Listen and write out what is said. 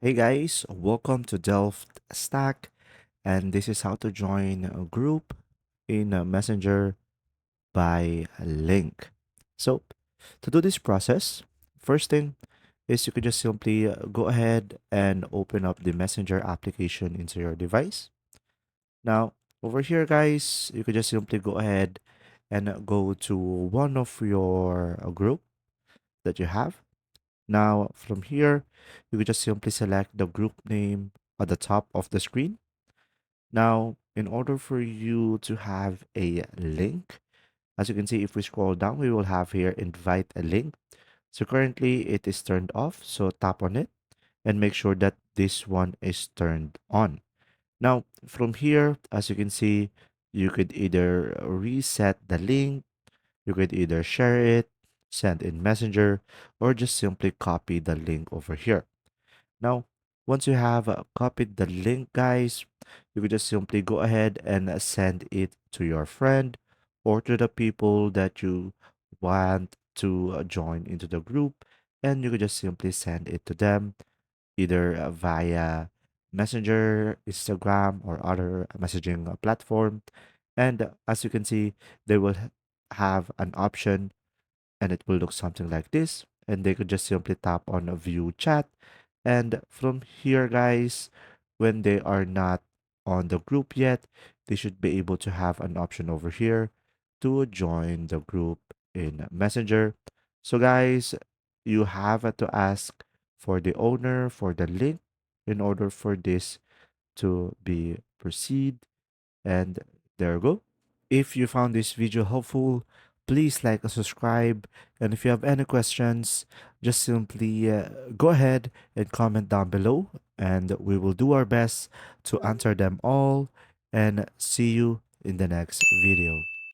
Hey guys, welcome to Delft Stack, and this is how to join a group in a Messenger by a link. So, to do this process, first thing is you could just simply go ahead and open up the Messenger application into your device. Now, over here, guys, you could just simply go ahead and go to one of your group that you have. Now, from here, you could just simply select the group name at the top of the screen. Now, in order for you to have a link, as you can see, if we scroll down, we will have here invite a link. So currently it is turned off. So tap on it and make sure that this one is turned on. Now, from here, as you can see, you could either reset the link, you could either share it, send in Messenger, or just simply copy the link over here. Now, once you have copied the link, guys, you could just simply go ahead and send it to your friend or to the people that you want to join into the group. And you could just simply send it to them either via Messenger, Instagram, or other messaging platform. And as you can see, they will have an option and it will look something like this. And they could just simply tap on a view chat. And from here, guys, when they are not on the group yet, they should be able to have an option over here to join the group in Messenger. So, guys, you have to ask for the owner for the link in order for this to be proceed. And there you go. If you found this video helpful, please like and subscribe. And if you have any questions, just simply go ahead and comment down below, and we will do our best to answer them all. And see you in the next video.